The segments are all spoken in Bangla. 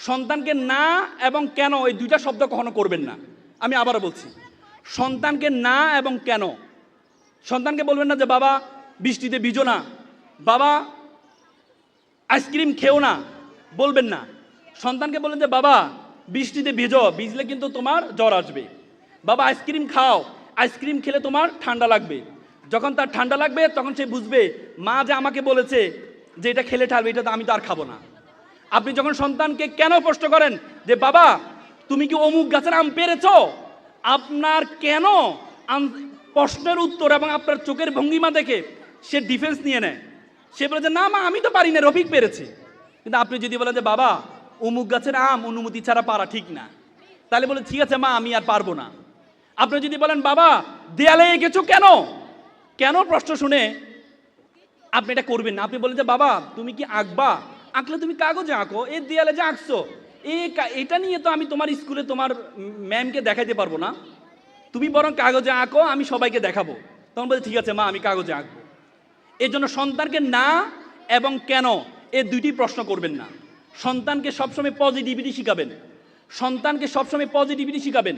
সন্তানকে না এবং কেন এই দুইটা শব্দ কখনো করবেন না। আমি আবারও বলছি, সন্তানকে না এবং কেন। সন্তানকে বলবেন না যে বাবা বৃষ্টিতে ভিজো না, বাবা আইসক্রিম খেও না, বলবেন না। সন্তানকে বলবেন যে বাবা বৃষ্টিতে ভিজলে কিন্তু তোমার জ্বর আসবে, বাবা আইসক্রিম খাও, আইসক্রিম খেলে তোমার ঠান্ডা লাগবে। যখন তার ঠান্ডা লাগবে তখন সে বুঝবে মা যে আমাকে বলেছে যে এটা খেলে ঠান্ডা, এটা তো আমি তো আর খাবো না। আপনি যখন সন্তানকে কেন প্রশ্ন করেন যে বাবা তুমি কি অমুক গাছের আম পেরেছো, আপনার কেন প্রশ্নের উত্তর এবং আপনার চোখের ভঙ্গিমা দেখে সে ডিফেন্স নিয়ে নেয়। সে বলে যে না মা আমি তো পারি না, রফিক পেরেছে। কিন্তু আপনি যদি বলেন যে বাবা অমুক গাছের আম অনুমতি ছাড়া পারা ঠিক না, তাহলে বলে ঠিক আছে মা আমি আর পারবো না। আপনি যদি বলেন বাবা দেয়ালে এঁকেছো কেন, কেন প্রশ্ন শুনে আপনি এটা করবেন না। আপনি বলেন যে বাবা তুমি কি আঁকবা, আঁকলে তুমি কাগজে আঁকো, এই দেয়ালে যে আঁকছো এটা নিয়ে তো আমি তোমার স্কুলে তোমার ম্যামকে দেখাইতে পারবো না, তুমি বরং কাগজে আঁকো, আমি সবাইকে দেখাবো। তখন বলছে ঠিক আছে মা আমি কাগজে আঁকবো। এই জন্য সন্তানকে না এবং কেন এই দুইটি প্রশ্ন করবেন না। সন্তানকে সবসময় পজিটিভিটি শিখাবেন, সন্তানকে সবসময় পজিটিভিটি শিখাবেন।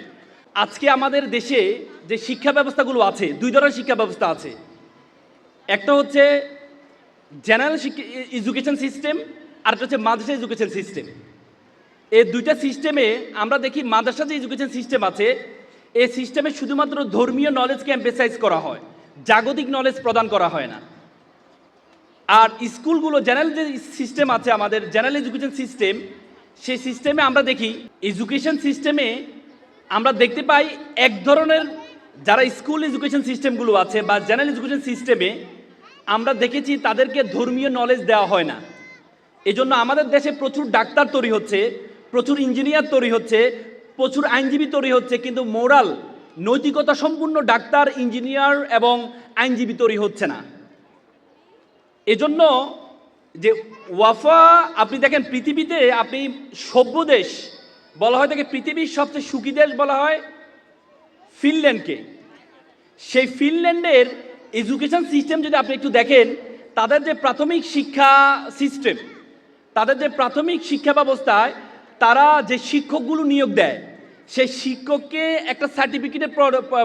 আজকে আমাদের দেশে যে শিক্ষা ব্যবস্থাগুলো আছে, দুই ধরনের শিক্ষা ব্যবস্থা আছে। একটা হচ্ছে জেনারেল এডুকেশন সিস্টেম, আর একটা হচ্ছে মাদ্রাসা এডুকেশন সিস্টেম। এই দুইটা সিস্টেমে আমরা দেখি মাদ্রাসা যে এডুকেশন সিস্টেম আছে, এই সিস্টেমে শুধুমাত্র ধর্মীয় নলেজকে এমফেসাইজ করা হয়, জাগতিক নলেজ প্রদান করা হয় না। আর স্কুলগুলো জেনারেল যে সিস্টেম আছে আমাদের জেনারেল এডুকেশন সিস্টেম, সেই সিস্টেমে আমরা দেখি এডুকেশন সিস্টেমে আমরা দেখতে পাই এক ধরনের যারা স্কুল এডুকেশন সিস্টেমগুলো আছে বা জেনারেল এডুকেশন সিস্টেমে আমরা দেখেছি তাদেরকে ধর্মীয় নলেজ দেওয়া হয় না। এজন্য আমাদের দেশে প্রচুর ডাক্তার তৈরি হচ্ছে, প্রচুর ইঞ্জিনিয়ার তৈরি হচ্ছে, প্রচুর আইনজীবী তৈরি হচ্ছে, কিন্তু মোরাল নৈতিকতা সম্পূর্ণ ডাক্তার, ইঞ্জিনিয়ার এবং আইনজীবী তৈরি হচ্ছে না। এজন্য যে ওয়াফা আপনি দেখেন পৃথিবীতে, আপনি সভ্য দেশ বলা হয় তাকে পৃথিবীর সবচেয়ে সুখী দেশ বলা হয় ফিনল্যান্ডকে। সেই ফিনল্যান্ডের এডুকেশন সিস্টেম যদি আপনি একটু দেখেন, তাদের যে প্রাথমিক শিক্ষা সিস্টেম, তাদের যে প্রাথমিক শিক্ষা ব্যবস্থায় তারা যে শিক্ষকগুলো নিয়োগ দেয়, সেই শিক্ষককে একটা সার্টিফিকেটের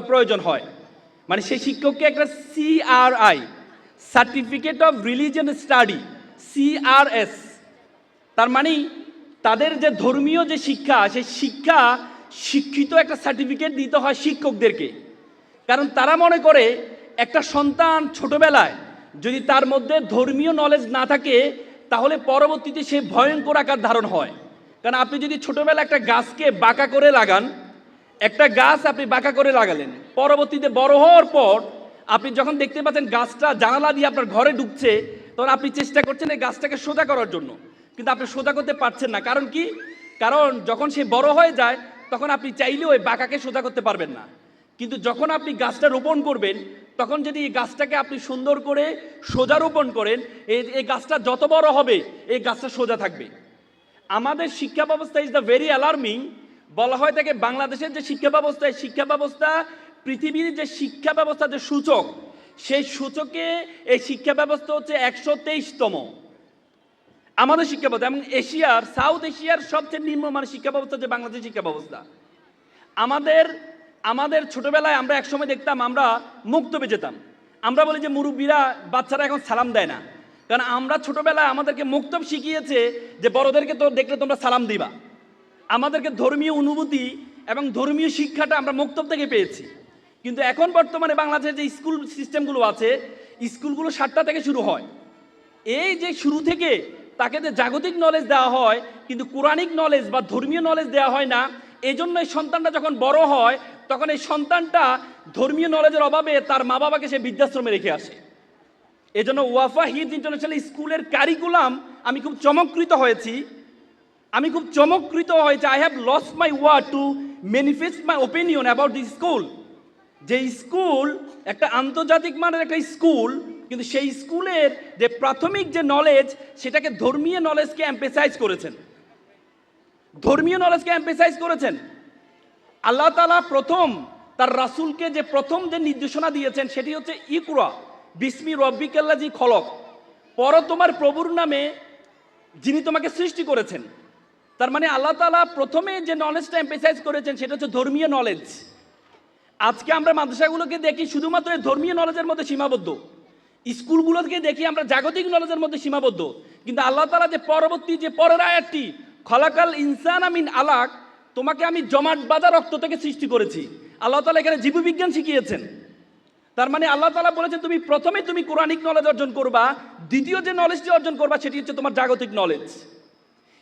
প্রয়োজন হয়। মানে সেই শিক্ষককে একটা CRI, certificate of religion study, CRS, তার মানে তাদের যে ধর্মীয় যে শিক্ষা, সেই শিক্ষা শিক্ষিত একটা সার্টিফিকেট দিতে হয় শিক্ষকদেরকে। কারণ তারা মনে করে একটা সন্তান ছোটবেলায় যদি তার মধ্যে ধর্মীয় নলেজ না থাকে তাহলে পরবর্তীতে সে ভয়ঙ্কর আকার ধারণ হয়। কারণ আপনি যদি ছোটবেলায় একটা গাছকে বাঁকা করে লাগান, একটা গাছ আপনি বাঁকা করে লাগালেন, পরবর্তীতে বড় হওয়ার পর আপনি যখন দেখতে পাচ্ছেন গাছটা জানালা দিয়ে আপনার ঘরে ঢুকছে, তখন আপনি চেষ্টা করছেন এই গাছটাকে সোজা করার জন্য, কিন্তু আপনি সোজা করতে পারছেন না। কারণ কি? কারণ যখন সে বড় হয়ে যায় তখন আপনি চাইলেও ওই বাঁকাকে সোজা করতে পারবেন না। কিন্তু যখন আপনি গাছটা রোপণ করবেন, তখন যদি এই গাছটাকে আপনি সুন্দর করে সোজা রোপণ করেন, এই গাছটা যত বড় হবে এই গাছটা সোজা থাকবে। আমাদের শিক্ষা ব্যবস্থা ইজ দ্য ভেরি অ্যালার্মিং। বলা হয় তাকে বাংলাদেশের যে শিক্ষা ব্যবস্থা, এই শিক্ষা ব্যবস্থা পৃথিবীর যে শিক্ষা ব্যবস্থা যে সূচক, সেই সূচকে এই শিক্ষা ব্যবস্থা হচ্ছে 123তম আমাদের শিক্ষা ব্যবস্থা। এবং এশিয়ার, সাউথ এশিয়ার সবচেয়ে নিম্নমানের শিক্ষা ব্যবস্থা যে বাংলাদেশের শিক্ষা ব্যবস্থা। আমাদের ছোটবেলায় আমরা একসময় দেখতাম আমরা মুক্তবে যেতাম। আমরা বলি যে মুরব্বীরা বাচ্চারা এখন সালাম দেয় না, কারণ আমরা ছোটবেলায় আমাদেরকে মুক্তব শিখিয়েছে যে বড়দেরকে তো দেখলে তোমরা সালাম দিবা। আমাদেরকে ধর্মীয় অনুভূতি এবং ধর্মীয় শিক্ষাটা আমরা মুক্তব থেকে পেয়েছি। কিন্তু এখন বর্তমানে বাংলাদেশের যে স্কুল সিস্টেমগুলো আছে, স্কুলগুলো 7টা থেকে শুরু হয়। এই যে শুরু থেকে তাকে যে জাগতিক নলেজ দেওয়া হয় কিন্তু কোরআনিক নলেজ বা ধর্মীয় নলেজ দেওয়া হয় না। এই জন্য এই সন্তানটা যখন বড় হয় তখন এই সন্তানটা ধর্মীয় নলেজের অভাবে তার মা বাবাকে সে বৃদ্ধাশ্রমে রেখে আসে। এজন্য ওয়াফা হিজ ইন্টারন্যাশনাল স্কুলের কারিকুলাম আমি খুব চমৎকৃত হয়েছি। I have lost my word to manifest my opinion about this school. যে স্কুল একটা আন্তর্জাতিক মানের একটা স্কুল, কিন্তু সেই স্কুলের যে প্রাথমিক যে নলেজ সেটাকে ধর্মীয় নলেজকে এমফেসাইজ করেছেন। আল্লাহ তাআলা প্রথম তার রাসূলকে যে প্রথম যে নির্দেশনা দিয়েছেন সেটি হচ্ছে ইকরা বিসমি রব্বিকাল্লাযী খলক, পড়ো তোমার প্রভুর নামে যিনি তোমাকে সৃষ্টি করেছেন। তার মানে আল্লাহ তাআলা প্রথমে যে নলেজটা এমফেসাইজ করেছেন সেটা হচ্ছে ধর্মীয় নলেজ। আজকে আমরা মাদ্রাসাগুলোকে দেখি শুধুমাত্র এই ধর্মীয় নলেজের মধ্যে সীমাবদ্ধ, স্কুলগুলোকে দেখি আমরা জাগতিক নলেজের মধ্যে সীমাবদ্ধ। কিন্তু আল্লাহ তাআলা যে পরবর্তী যে পরের আয়াতটি, খলাকাল ইনসানা মিন আলাক, তোমাকে আমি জমাট বাঁধা রক্ত থেকে সৃষ্টি করেছি, আল্লাহ তাআলা এখানে জীববিজ্ঞান শিখিয়েছেন। তার মানে আল্লাহ তাআলা বলেছেন তুমি প্রথমে তুমি কোরআনিক নলেজ অর্জন করবা, দ্বিতীয় যে নলেজটি অর্জন করবা সেটি হচ্ছে তোমার জাগতিক নলেজ।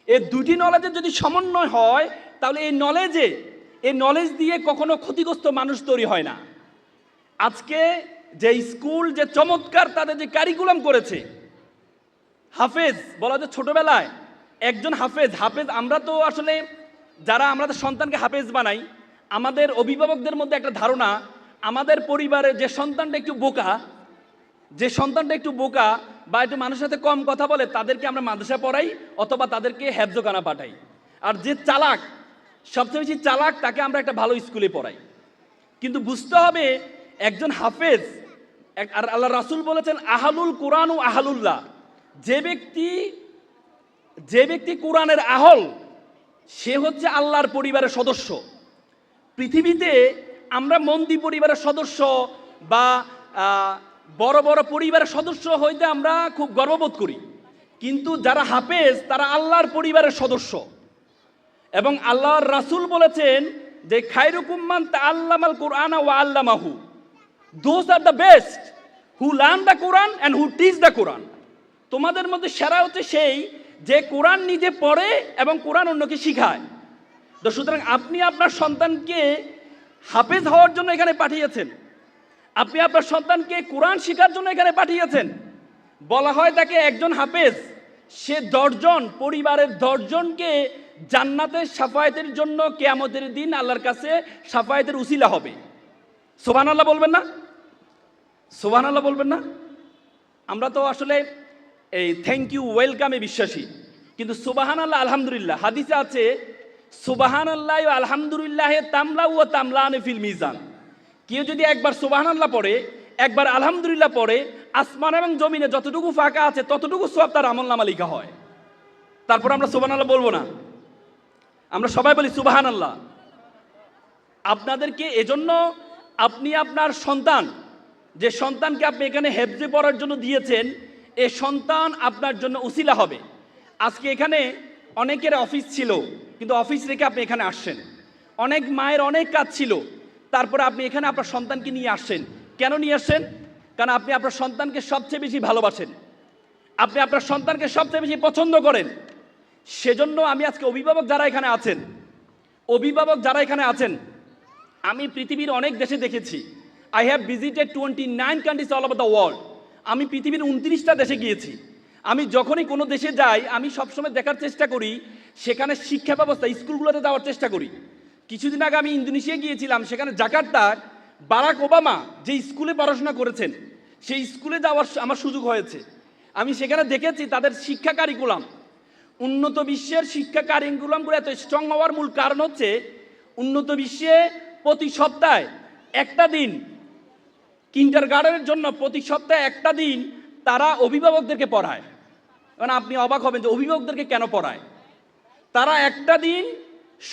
এই দুটি নলেজের যদি সমন্বয় হয় তাহলে এই নলেজ দিয়ে কখনো ক্ষতিগ্রস্ত মানুষ তৈরি হয় না। আজকে যে স্কুল যে চমৎকার তাদের যে কারিকুলাম করেছে, হাফেজ বলা যায় ছোটবেলায় একজন হাফেজ, আমরা তো আসলে যারা আমাদের সন্তানকে হাফেজ বানাই, আমাদের অভিভাবকদের মধ্যে একটা ধারণা আমাদের পরিবারে যে সন্তানটা একটু বোকা বা একটু মানুষের সাথে কম কথা বলে তাদেরকে আমরা মাদ্রাসা পড়াই অথবা তাদেরকে হেফজখানা পাঠাই, আর যে চালাক, সবচেয়ে বেশি চালাক, তাকে আমরা একটা ভালো স্কুলে পড়াই। কিন্তু বুঝতে হবে একজন হাফেজ, আর আল্লাহ রাসূল বলেছেন আহলুল কোরআন ও আহলুল্লাহ, যে ব্যক্তি কোরআনের আহল সে হচ্ছে আল্লাহর পরিবারের সদস্য। পৃথিবীতে আমরা মন্দি পরিবারের সদস্য বা বড় বড় পরিবারের সদস্য হইতে আমরা খুব গর্ববোধ করি, কিন্তু যারা হাফেজ তারা আল্লাহর পরিবারের সদস্য। এবং আল্লাহর রাসূল বলেছেন যে খায়রুকুম মান তাআল্লামাল কুরআনা ওয়া আল্লামাহু, those are the best who learn the Quran and who teach the Quran. তোমাদের মধ্যে সেরা হচ্ছে সেই যে কোরআন নিজে পড়ে এবং কোরআন অন্যকে শিখায়। তো সুতরাং আপনি আপনার সন্তানকে হাফেজ হওয়ার জন্য এখানে পাঠিয়েছেন, আপনি আপনার সন্তানকে কোরআন শেখার জন্য এখানে পাঠিয়েছেন। বলা হয় তাকে একজন হাফেজ সে 10 জন পরিবারের 10 জনকে জান্নাতের শাফায়াতের জন্য কিয়ামতের দিন আল্লাহর কাছে শাফায়াতের উসিলা হবে। সুবহানাল্লাহ বলবেন না? সুবহানাল্লাহ বলবেন না? আমরা তো আসলে এই থ্যাংক ইউ ওয়েলকামে বিশ্বাসী, কিন্তু সুবহানাল্লাহ আলহামদুলিল্লাহ হাদিসে আছে সুবহানাল্লাহ ওয়া আলহামদুলিল্লাহ তামলা ওয়া তামলানে ফিল মিজান। কেউ যদি একবার সুবহানাল্লাহ পড়ে, একবার আলহামদুলিল্লাহ পড়ে, আসমান এবং জমিনে যতটুকু ফাঁকা আছে ততটুকু সওয়াব তার আমলনামা লেখা হয়। তারপর আমরা সুবহানাল্লাহ বলবো না? আমরা সবাই বলি সুবহানাল্লাহ। আপনাদেরকে এজন্য আপনি আপনার সন্তান, যে সন্তানকে আপনি এখানে হেফজে পড়ার জন্য দিয়েছেন, এ সন্তান আপনার জন্য উসিলা হবে। আজকে এখানে অনেকের অফিস ছিল কিন্তু অফিস রেখে আপনি এখানে আসছেন, অনেক মায়ের অনেক কাজ ছিল, তারপরে আপনি এখানে আপনার সন্তানকে নিয়ে আসছেন। কেন নিয়ে আসছেন? কারণ আপনি আপনার সন্তানকে সবচেয়ে বেশি ভালোবাসেন, আপনি আপনার সন্তানকে সবচেয়ে বেশি পছন্দ করেন। সেজন্য আমি আজকে অভিভাবক যারা এখানে আছেন, আমি পৃথিবীর অনেক দেশে দেখেছি। I have visited 29 countries all over the world. আমি পৃথিবীর 29টা দেশে গিয়েছি। আমি যখনই কোনো দেশে যাই আমি সবসময় দেখার চেষ্টা করি সেখানে শিক্ষা ব্যবস্থা, স্কুলগুলোতে যাওয়ার চেষ্টা করি। কিছুদিন আগে আমি ইন্দোনেশিয়া গিয়েছিলাম, সেখানে জাকার্তার বারাক ওবামা যে স্কুলে পড়াশোনা করেছেন সেই স্কুলে যাওয়ার আমার সুযোগ হয়েছে। আমি সেখানে দেখেছি তাদের শিক্ষা কারিকুলাম, উন্নত বিশ্বের শিক্ষা কারিকুলামগুলো এত স্ট্রং হওয়ার মূল কারণ হচ্ছে উন্নত বিশ্বে প্রতি সপ্তাহে একটা দিন, কিন্ডারগার্টেনের জন্য প্রতি সপ্তাহে একটা দিন তারা অভিভাবকদেরকে পড়ায়। মানে আপনি অবাক হবেন যে অভিভাবকদেরকে কেন পড়ায়। তারা একটা দিন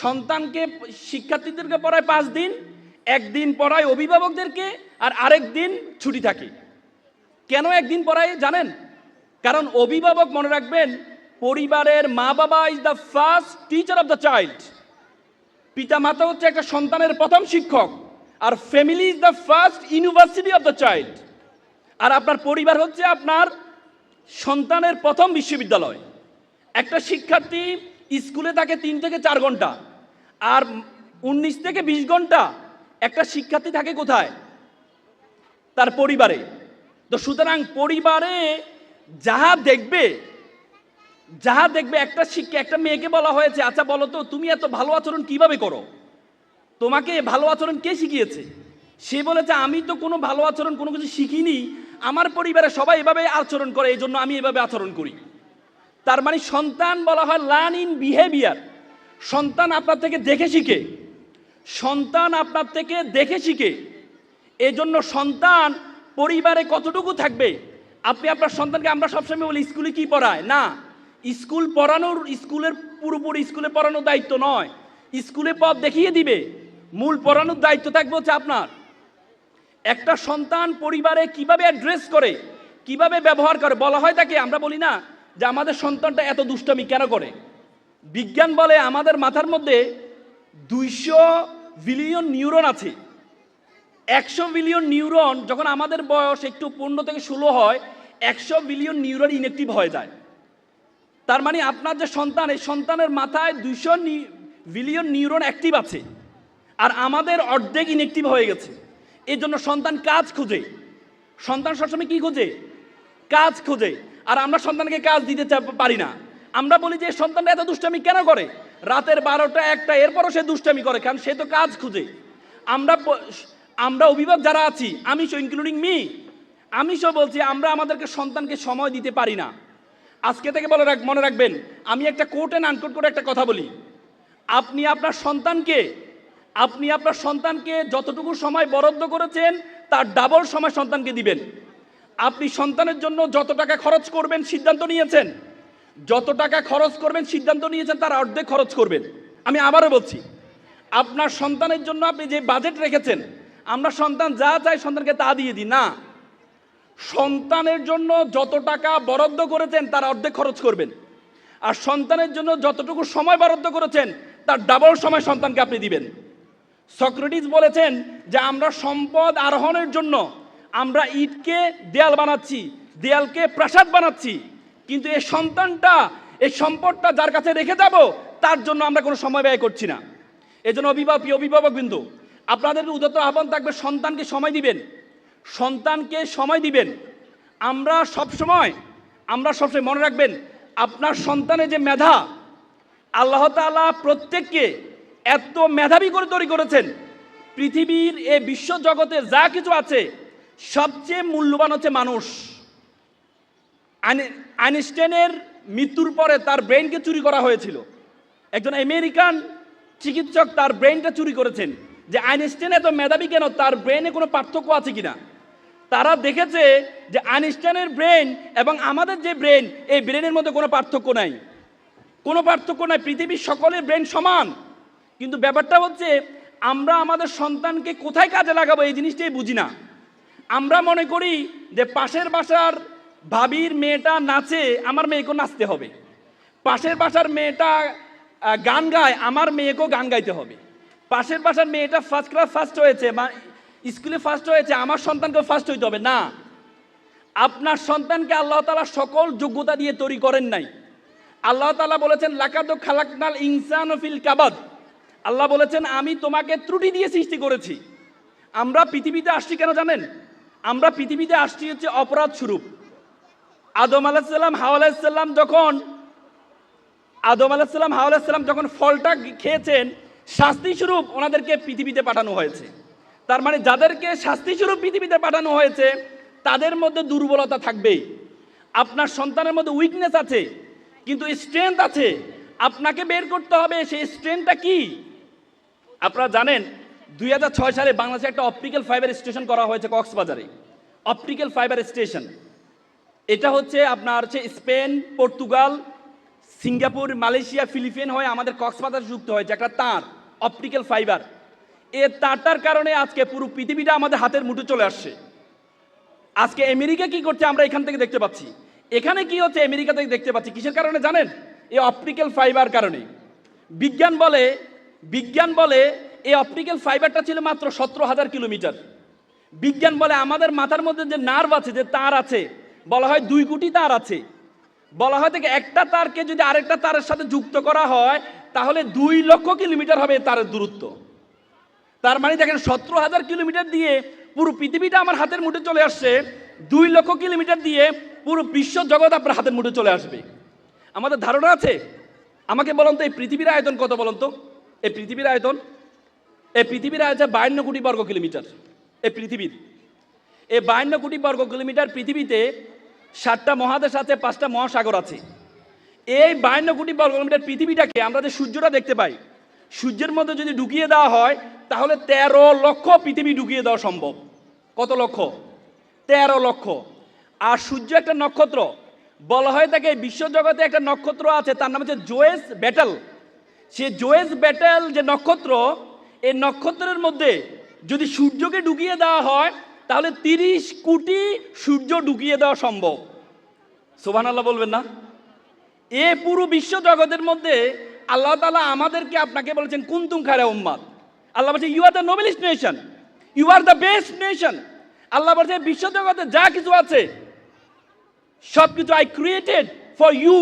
সন্তানকে, শিক্ষার্থীদেরকে পড়ায় 5 দিন, একদিন পড়ায় অভিভাবকদেরকে আর আরেক দিন ছুটি থাকে। কেন একদিন পড়ায় জানেন? কারণ অভিভাবক, মনে রাখবেন, পরিবারের মা বাবা is the first teacher of the child. পিতা মাতা হচ্ছে একটা সন্তানের প্রথম শিক্ষক, আর family is the first university of the child. আর আপনার পরিবার হচ্ছে আপনার সন্তানের প্রথম বিশ্ববিদ্যালয়। একটা শিক্ষার্থী স্কুলে থাকে 3 থেকে 4 ঘন্টা, আর 19 থেকে 20 ঘন্টা একটা শিক্ষার্থী থাকে কোথায়? তার পরিবারে। তো সুতরাং পরিবারে যাহা দেখবে একটা মেয়েকে বলা হয়েছে, আচ্ছা বলো তো তুমি এত ভালো আচরণ কিভাবে করো, তোমাকে ভালো আচরণ কে শিখিয়েছে? সে বলেছে আমি তো কোনো ভালো আচরণ কোনো কিছু শিখিনি, আমার পরিবারে সবাই এভাবে আচরণ করে, এই জন্য আমি এভাবে আচরণ করি। তার মানে সন্তান বলা হয় লার্ন ইন বিহেভিয়ার। সন্তান আপনার থেকে দেখে শিখে। এই জন্য সন্তান পরিবারে কতটুকু থাকবে, আপনি আপনার সন্তানকে, আমরা সবসময় বলি স্কুলে কি পড়ায় না, স্কুল পড়ানোর, স্কুলের পুরোপুরি স্কুলে পড়ানোর দায়িত্ব নয়, স্কুলে পথ দেখিয়ে দিবে, মূল পড়ানোর দায়িত্ব থাকবে হচ্ছে আপনার। একটা সন্তান পরিবারে কিভাবে অ্যাড্রেস করে, কিভাবে ব্যবহার করে, বলা হয় তাকে, আমরা বলি না যে আমাদের সন্তানটা এত দুষ্টামি কেন করে। বিজ্ঞান বলে আমাদের মাথার মধ্যে 200 বিলিয়ন নিউরন আছে। 100 বিলিয়ন নিউরন যখন আমাদের বয়স একটু 15 থেকে 16 হয়, 100 বিলিয়ন নিউরন ইনঅ্যাক্টিভ হয়ে যায়। তার মানে আপনার যে সন্তান, এই সন্তানের মাথায় 200 বিলিয়ন নিউরন অ্যাক্টিভ আছে, আর আমাদের অর্ধেক ইনঅ্যাক্টিভ হয়ে গেছে। এই জন্য সন্তান কাজ খোঁজে। সন্তান সবসময় কি খোঁজে? কাজ খোঁজে। আর আমরা সন্তানকে কাজ দিতে পারি না। আমরা বলি যে সন্তানটা এত দুষ্টামি কেন করে, রাতের 12টা 1টা এরপরও সে দুষ্টামি করে, কারণ সে তো কাজ খুঁজে। আমরা অভিভাবক যারা আছি, আমি সো ইনক্লুডিং মি, আমি সো বলছি আমরা আমাদেরকে সন্তানকে সময় দিতে পারি না। আজকে থেকে মনে রাখবেন, আমি একটা কোট অ্যান্ড আনকোট করে একটা কথা বলি, আপনি আপনার সন্তানকে যতটুকু সময় বরাদ্দ করেছেন তার ডাবল সময় সন্তানকে দিবেন। আপনি সন্তানের জন্য যত টাকা খরচ করবেন সিদ্ধান্ত নিয়েছেন, তার অর্ধেক খরচ করবেন। আমি আবারও বলছি, আপনার সন্তানের জন্য আপনি যে বাজেট রেখেছেন, আমরা সন্তান যা চাই সন্তানকে তা দিয়ে দিই না। সন্তানের জন্য যত টাকা বরাদ্দ করেছেন তার অর্ধেক খরচ করবেন, আর সন্তানের জন্য যতটুকু সময় বরাদ্দ করেছেন তার ডাবল সময় সন্তানকে আপনি দিবেন। সক্রেটিস বলেছেন যে আমরা সম্পদ আরোহণের জন্য আমরা ইটকে দেয়াল বানাচ্ছি, দেয়ালকে প্রাসাদ বানাচ্ছি, কিন্তু এই সম্পদটা যার কাছে রেখে যাব তার জন্য আমরা কোনো সময় ব্যয় করছি না। এই জন্য অভিভাবক বিন্দু, আপনাদের উদাত্ত আহ্বান থাকবে, সন্তানকে সময় দিবেন। আমরা সবসময় মনে রাখবেন, আপনার সন্তানের যে মেধা, আল্লাহ তাআলা প্রত্যেককে এত মেধাবী করে তৈরি করেছেন। পৃথিবীর এই বিশ্ব জগতে যা কিছু আছে সবচেয়ে মূল্যবান হচ্ছে মানুষ। আইনস্টাইনের মৃত্যুর পরে তার ব্রেনকে চুরি করা হয়েছিল। একজন আমেরিকান চিকিৎসক তার ব্রেনটা চুরি করেছেন, যে আইনস্টাইন এত মেধাবী কেন, তার ব্রেনে কোনো পার্থক্য আছে কিনা। তারা দেখেছে যে আইনস্টাইনের ব্রেন এবং আমাদের যে ব্রেন, এই ব্রেনের মধ্যে কোনো পার্থক্য নাই। পৃথিবীর সকলের ব্রেন সমান, কিন্তু ব্যাপারটা হচ্ছে আমরা আমাদের সন্তানকে কোথায় কাজে লাগাবো এই জিনিসটাই বুঝি না। আমরা মনে করি যে পাশের বাসার ভাবির মেয়েটা নাচে, আমার মেয়েকেও নাচতে হবে। পাশের বাসার মেয়েটা গান গায়, আমার মেয়েকেও গান গাইতে হবে। পাশের বাসার মেয়েটা ফার্স্ট ক্লাস ফার্স্ট হয়েছে বা স্কুলে ফার্স্ট হয়েছে, আমার সন্তানকেও ফার্স্ট হইতে হবে না। আপনার সন্তানকে আল্লাহ তাআলা সকল যোগ্যতা দিয়ে তৈরি করেন নাই। আল্লাহ তাআলা বলেছেন লাকাদ খালাকনাল ইনসানা ফিল কাবাদ। আল্লাহ বলেছেন আমি তোমাকে ত্রুটি দিয়ে সৃষ্টি করেছি। আমরা পৃথিবীতে আসছি কেন জানেন? আমরা পৃথিবীতে আসছি হচ্ছে অপরাধ স্বরূপ। আদম আলাইহিস সালাম হাওয়া আলাইহিস সালাম যখন ফলটা খেয়েছেন, শাস্তি স্বরূপ ওনাদেরকে পৃথিবীতে পাঠানো হয়েছে। তার মানে যাদেরকে শাস্তি স্বরূপ পৃথিবীতে পাঠানো হয়েছে তাদের মধ্যে দুর্বলতা থাকবেই। আপনার সন্তানের মধ্যে উইকনেস আছে, কিন্তু স্ট্রেংথ আছে। আপনাকে বের করতে হবে সেই স্ট্রেংথটা কি। আপনারা জানেন 2006 সালে বাংলাদেশে একটা অপটিক্যাল ফাইবার স্টেশন করা হয়েছে কক্সবাজারে। অপটিক্যাল ফাইবার স্টেশন এটা হচ্ছে আপনার Spain, Portugal, Singapore, Malaysia, Philippines হয়ে আমাদের কক্সবাজার যুক্ত হয়েছে একটা তার, অপটিক্যাল ফাইবার। এই তারটার কারণে আজকে পুরো পৃথিবীটা আমাদের হাতের মুঠো চলে আসছে। আজকে আমেরিকা কি করছে আমরা এখান থেকে দেখতে পাচ্ছি, এখানে কি হচ্ছে আমেরিকা থেকে দেখতে পাচ্ছি। কিসের কারণে জানেন? এই অপটিক্যাল ফাইবার কারণে। বিজ্ঞান বলে এই অপটিক্যাল ফাইবারটা ছিল মাত্র 17,000 কিলোমিটার। বিজ্ঞান বলে আমাদের মাথার মধ্যে যে নার্ভ আছে, যে তার আছে, বলা হয় 2 কোটি তার আছে। বলা হয় থেকে একটা তারকে যদি আরেকটা তারের সাথে যুক্ত করা হয় তাহলে 2 লক্ষ কিলোমিটার হবে তারের দূরত্ব। তার মানে দেখেন 17,000 কিলোমিটার দিয়ে পুরো পৃথিবীটা আমার হাতের মুঠে চলে আসছে, 2 লক্ষ কিলোমিটার দিয়ে পুরো বিশ্ব জগৎ আপনার হাতের মুঠে চলে আসবে। আমাদের ধারণা আছে? আমাকে বলুন তো এই পৃথিবীর আয়তন কত বলুন তো? এই পৃথিবীর আয়তন 52 কোটি বর্গ কিলোমিটার। এই 52 কোটি বর্গ কিলোমিটার পৃথিবীতে 7টা মহাদেশ আছে, 5টা মহাসাগর আছে। এই 52 কোটি বর্গ কিলোমিটার পৃথিবীটাকে আমরা যে সূর্যটা দেখতে পাই, সূর্যের মধ্যে যদি ঢুকিয়ে দেওয়া হয় তাহলে 13 লক্ষ পৃথিবী ঢুকিয়ে দেওয়া সম্ভব। কত লক্ষ? 13 লক্ষ। আর সূর্য একটা নক্ষত্র, বলা হয় তাকে বিশ্বজগতে একটা নক্ষত্র আছে, তার নাম হচ্ছে জোয়েস ব্যাটেল। সে জোয়েস ব্যাটেল যে নক্ষত্র, এই নক্ষত্রের মধ্যে যদি সূর্যকে ঢুকিয়ে দেওয়া হয় তাহলে 30 কোটি সূর্য ঢুকিয়ে দেওয়া সম্ভব। সুবহানাল্লাহ বলবেন না? এ পুরো বিশ্ব জগতের মধ্যে আল্লাহ তাআলা আমাদেরকে আপনাকে বলেছেন কুনতুম খায়রা উম্মাত। আল্লাহ বলছে you are the noblest nation, you are the best nation. আল্লাহ বলছে বিশ্ব জগতে যা কিছু আছে সব কিছু I created for you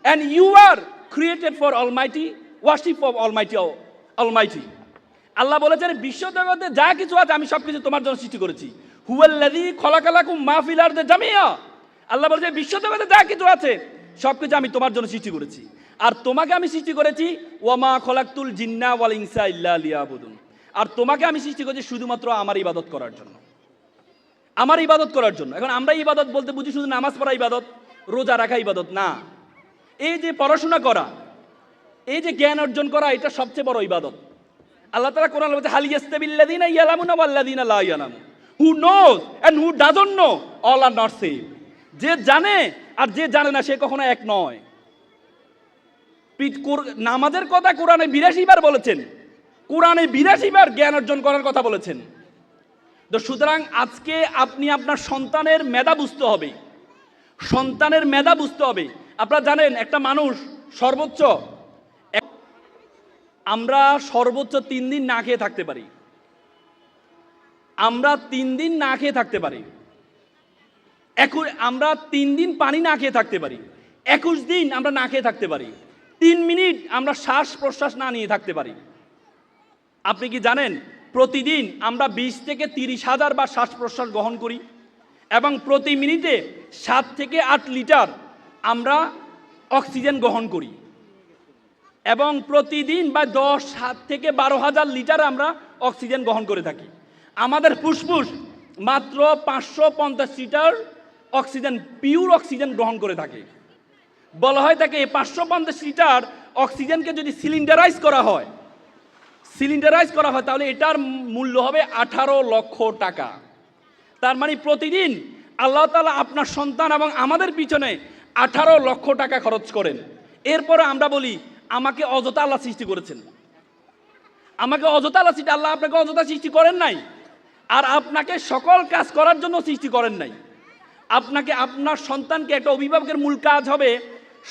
and you are created for almighty, worship of almighty. আল্লাহ বলেছেন বিশ্ব জগতে যা কিছু আছে আমি সব কিছু তোমার জন্য সৃষ্টি করেছি। হুয়াল্লাযী খলাকালাকুম মা ফিল আরদি জামিয়া। আল্লাহ বলেছে বিশ্ব জগতে যা কিছু আছে সব কিছু আমি তোমার জন্য সৃষ্টি করেছি। আর তোমাকে আমি সৃষ্টি করেছি ওয়ামা খলাকতুল জিন্না ওয়াল ইনসা ইল্লা লিয়াবুদুন। আর তোমাকে আমি সৃষ্টি করেছি শুধুমাত্র আমার ইবাদত করার জন্য, আমার ইবাদত করার জন্য। এখন আমরা ইবাদত বলতে বুঝি শুধু নামাজ পড়া ইবাদত, রোজা রাখা ইবাদত না। এই যে পড়াশোনা করা, এই যে জ্ঞান অর্জন করা, এটা সবচেয়ে বড় ইবাদত। আল্লাহ তাআলা কোরআনে বলছে হাল ইয়াস্তাবিল্লাযিনা ইয়ালামুনা ওয়াল্লাযিনা লা ইয়ালামুন, who knows and who doesn't know all are not same. যে জানে আর যে জানে না সে কখনো এক নয়। নামাজের কথা কোরআনে 82 বার বলেছেন, কোরআনে 82 বার জ্ঞান অর্জন করার কথা বলেছেন। তো সুতরাং আজকে আপনি আপনার সন্তানের মেধা বুঝতে হবে, সন্তানের মেধা বুঝতে হবে। আপনারা জানেন একটা মানুষ সর্বোচ্চ, আমরা সর্বোচ্চ 3 দিন না খেয়ে থাকতে পারি, আমরা 3 দিন না খেয়ে থাকতে পারি, আমরা 3 দিন পানি না খেয়ে থাকতে পারি, 21 দিন আমরা না খেয়ে থাকতে পারি, 3 মিনিট আমরা শ্বাস প্রশ্বাস না নিয়ে থাকতে পারি। আপনি কি জানেন প্রতিদিন আমরা 20 থেকে 30,000 বার শ্বাস প্রশ্বাস গ্রহণ করি এবং প্রতি মিনিটে 7 থেকে 8 লিটার আমরা অক্সিজেন গ্রহণ করি এবং প্রতিদিন বা 10 থেকে 12,000 লিটার আমরা অক্সিজেন গ্রহণ করে থাকি। আমাদের ফুসফুস মাত্র 550 লিটার অক্সিজেন, পিওর অক্সিজেন গ্রহণ করে থাকে। বলা হয় তাকে 550 লিটার অক্সিজেনকে যদি সিলিন্ডারাইজ করা হয় তাহলে এটার মূল্য হবে 18 লক্ষ টাকা। তার মানে প্রতিদিন আল্লাহ তাআলা আপনার সন্তান এবং আমাদের পিছনে 18 লক্ষ টাকা খরচ করেন। এরপরে আমরা বলি আমাকে অযথা আল্লাহ সৃষ্টি করেছেন, আমাকে অযথা আল্লাহ সৃষ্টি। আল্লাহ আপনাকে অযথা সৃষ্টি করেন নাই, আর আপনাকে সকল কাজ করার জন্য সৃষ্টি করেন নাই। আপনাকে আপনার সন্তানকে, একটা অভিভাবকের মূল কাজ হবে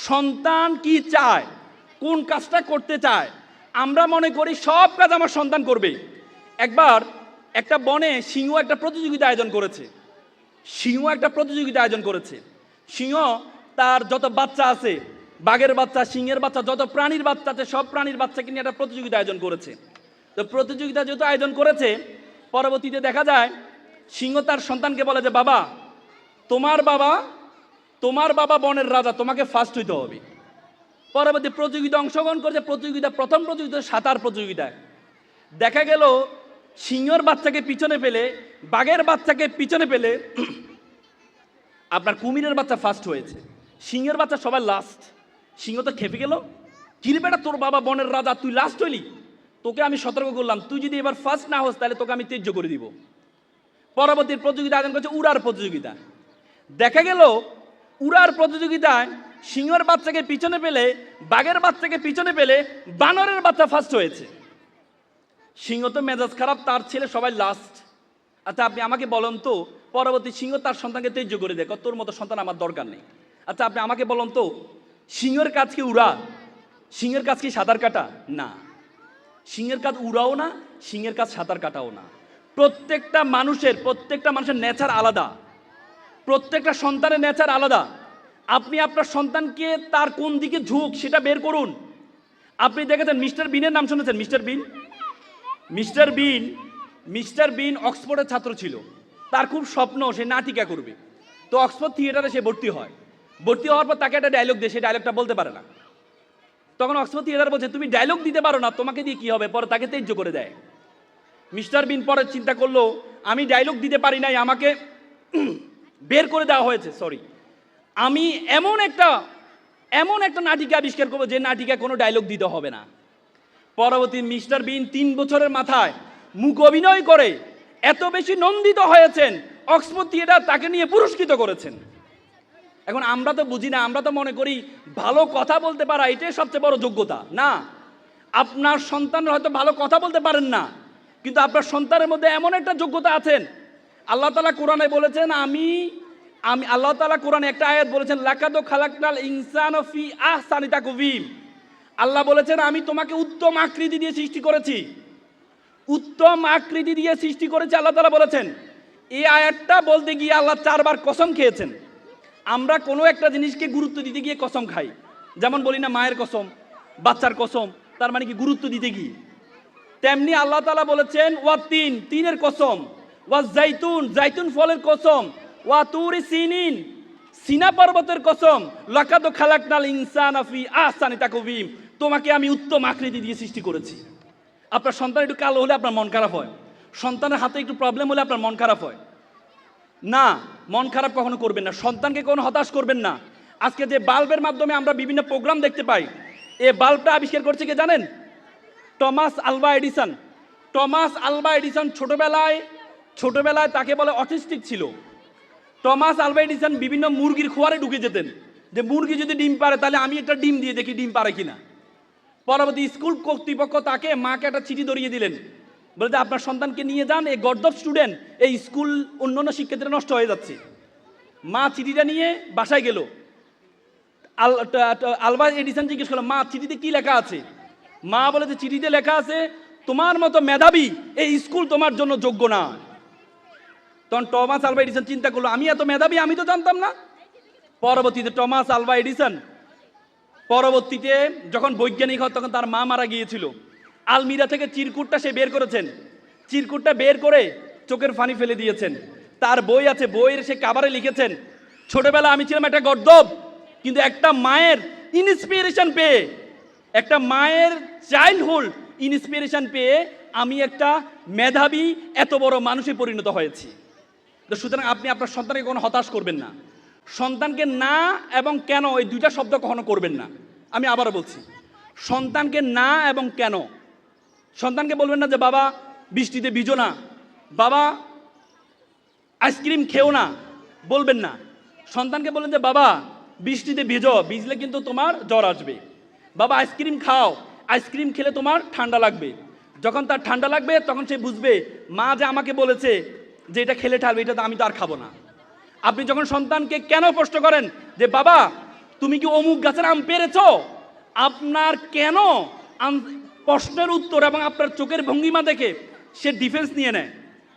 সন্তান কি চায়, কোন কাজটা করতে চায়। আমরা মনে করি সব কাজ আমার সন্তান করবে। একবার একটা বনে সিংহ একটা প্রতিযোগিতা আয়োজন করেছে, সিংহ তার যত বাচ্চা আছে, বাঘের বাচ্চা, সিংহের বাচ্চা, যত প্রাণীর বাচ্চা আছে সব প্রাণীর বাচ্চাকে নিয়ে একটা প্রতিযোগিতা আয়োজন করেছে। তো প্রতিযোগিতা যেহেতু আয়োজন করেছে, পরবর্তীতে দেখা যায় সিংহ তার সন্তানকে বলে যে বাবা, তোমার বাবা বনের রাজা, তোমাকে ফার্স্ট হইতে হবে। পরবর্তী প্রতিযোগিতা অংশগ্রহণ করেছে, প্রথম প্রতিযোগিতা সাঁতার প্রতিযোগিতায় দেখা গেল সিংহের বাচ্চাকে পিছনে ফেলে, বাঘের বাচ্চাকে পিছনে ফেলে আপনার কুমিরের বাচ্চা ফার্স্ট হয়েছে, সিংহের বাচ্চা সবাই লাস্ট। সিংহ তো খেপে গেল, কিরে বেটা তোর বাবা বনের রাজা, তুই লাস্ট হইলি, তোকে আমি সতর্ক করলাম, তুই যদি এবার ফার্স্ট না হোস তাহলে তোকে আমি ত্যায্য করে দিব। পরবর্তী প্রতিযোগিতা আয়োজন করেছে উড়ার প্রতিযোগিতা। দেখা গেল উড়ার প্রতিযোগিতায় সিংহের বাচ্চাকে পিছনে পেলে, বাঘের বাচ্চাকে পিছনে পেলে বানরের বাচ্চা ফার্স্ট হয়েছে। সিংহ তো মেজাজ খারাপ, তার ছেলে সবাই লাস্ট। আচ্ছা আপনি আমাকে বলুন তো, পরবর্তী সিংহ তার সন্তানকে ত্যায্য করে দেয়, তোর মতো সন্তান আমার দরকার নেই। আচ্ছা আপনি আমাকে বলুন তো, সিংহের কাজ কি উড়া? সিংহের কাজ কি সাঁতার কাটা? না, সিংহের কাজ উড়াও না, সিংহের কাজ সাঁতার কাটাও না। প্রত্যেকটা মানুষের নেচার আলাদা, প্রত্যেকটা সন্তানের নেচার আলাদা। আপনি আপনার সন্তানকে তার কোন দিকে ঝুঁক সেটা বের করুন। আপনি দেখেছেন মিস্টার বিনের নাম শুনেছেন? মিস্টার বিন অক্সফোর্ডের ছাত্র ছিল, তার খুব স্বপ্ন সে নাটিকা করবে। তো অক্সফোর্ড থিয়েটারে সে ভর্তি হওয়ার পর তাকে একটা ডায়লগ দেয়, সে ডায়লগটা বলতে পারে না। তখন অক্সফোর্ড থিয়েটার বলছে তুমি ডায়লগ দিতে পারো না, তোমাকে দিয়ে কি হবে? পরে তাকে ত্যায্য করে দেয়। মিস্টার বিন পরে চিন্তা করলো আমি ডায়লগ দিতে পারি নাই, আমাকে বের করে দেওয়া হয়েছে, সরি, আমি এমন একটা নাটিকা আবিষ্কার করবো যে নাটিকা কোনো ডায়লগ দিতে হবে না। পরবর্তী মিস্টার বিন 3 বছরের মাথায় মুখ অভিনয় করে এত বেশি নন্দিত হয়েছেন, অক্সফোর্ড থিয়েটার তাকে নিয়ে পুরস্কৃত করেছেন। এখন আমরা তো বুঝি না, আমরা তো মনে করি ভালো কথা বলতে পারা এটাই সবচেয়ে বড় যোগ্যতা। না, আপনার সন্তানরা হয়তো ভালো কথা বলতে পারেন না, কিন্তু আপনার সন্তানের মধ্যে এমন একটা যোগ্যতা আছেন। আল্লাহ তাআলা কোরআনে বলেছেন, আমি আল্লাহ তাআলা কোরআনে একটা আয়াত বলেছেন, লাকাদ খালাকনাল ইনসানা ফি আহসানি তাকওয়িম। আল্লাহ বলেছেন, আমি তোমাকে উত্তম আকৃতি দিয়ে সৃষ্টি করেছি, উত্তম আকৃতি দিয়ে সৃষ্টি করেছি। আল্লাহ তাআলা বলেছেন। এই আয়াতটা বলতে গিয়ে আল্লাহ 4 বার কসম খেয়েছেন। আমরা কোনো একটা জিনিসকে গুরুত্ব দিতে গিয়ে কসম খাই, যেমন বলি না মায়ের কসম, বাচ্চার কসম, তার মানে কি গুরুত্ব দিতে গিয়ে। তেমনি আল্লাহ তাআলা বলেছেন ওয়া তিন, তিনের কসম, ওয়া জাইতুন, জাইতুন ফলের কসম, ওয়া তুরি সিনিন, সিনা পর্বতের কসম, লাকাদ খালাকনাল ইনসানা ফি আহসানি তাকওয়িম, তোমাকে আমি উত্তম আকৃতি দিয়ে সৃষ্টি করেছি। আপনার সন্তান একটু কালো হলে আপনার মন খারাপ হয়, সন্তানের হাতে একটু প্রবলেম হলে আপনার মন খারাপ হয় না? মন খারাপ কখনো করবেন না, সন্তানকে কোনো হতাশ করবেন না। আজকে যে বাল্বের মাধ্যমে আমরা বিভিন্ন প্রোগ্রাম দেখতে পাই, এই বাল্বটা আবিষ্কার করছে কে জানেন? Thomas Alva Edison. Thomas Alva Edison ছোটবেলায় তাকে বলে অটিস্টিক ছিল। টমাস আলভা এডিসন বিভিন্ন মুরগির খোয়ারে ঢুকে যেতেন, যে মুরগি যদি ডিম পারে তাহলে আমি একটা ডিম দিয়ে দেখি ডিম পারে কিনা। পরবর্তী স্কুল কর্তৃপক্ষ তাকে, মাকে একটা চিঠি ধরিয়ে দিলেন, বলতে আপনার সন্তানকে নিয়ে যান, এই গর্দভ স্টুডেন্ট, এই স্কুল অন্যান্য শিক্ষার্থীরা নষ্ট হয়ে যাচ্ছে। মা চিঠিটা নিয়ে বাসায় গেল। আলভা এডিসন জিজ্ঞেস করলো, মা চিঠিতে কি লেখা আছে? মা বলেছে, চিঠিতে লেখা আছে তোমার মতো মেধাবী এই স্কুল তোমার জন্য যোগ্য না। তখন টমাস আলভা এডিসন চিন্তা করলো, আমি এত মেধাবী, আমি তো জানতাম না। পরবর্তীতে টমাস আলভা এডিসন পরবর্তীতে যখন বৈজ্ঞানিক হয়, তখন তার মা মারা গিয়েছিল। আলমিরা থেকে চিরকুটটা সে বের করেছেন, চিরকুটটা বের করে চোখের পানি ফেলে দিয়েছেন। তার বই আছে, বইয়ের সে কাভারে লিখেছেন, ছোটবেলা আমি ছিলাম একটা গর্দভ, কিন্তু একটা মায়ের ইন্সপিরেশন পেয়ে, একটা মায়ের চাইল্ডহুড ইন্সপিরেশন পেয়ে আমি একটা মেধাবী এত বড় মানুষে পরিণত হয়েছি। তো সুতরাং আপনি আপনার সন্তানকে কোনো হতাশ করবেন না। সন্তানকে না এবং কেন এই দুইটা শব্দ কখনো করবেন না। আমি আবারও বলছি, সন্তানকে না এবং কেন। সন্তানকে বলবেন না যে বাবা বৃষ্টিতে ভিজো না, বাবা আইসক্রিম খেও না, বলবেন না। সন্তানকে বলবেন যে বাবা বৃষ্টিতে ভিজলে কিন্তু তোমার জ্বর আসবে। বাবা আইসক্রিম খাও, আইসক্রিম খেলে তোমার ঠান্ডা লাগবে। যখন তার ঠান্ডা লাগবে তখন সে বুঝবে মা যে আমাকে বলেছে যে এটা খেলে ঠান্ডা, এটা তো আমি তো আর খাবো না। আপনি যখন সন্তানকে কেন প্রশ্ন করেন যে বাবা তুমি কি অমুক গাছের আম পেরেছো, আপনার কেন প্রশ্নের উত্তর এবং আপনার চোখের ভঙ্গিমা দেখে সে ডিফেন্স নিয়ে নেয়।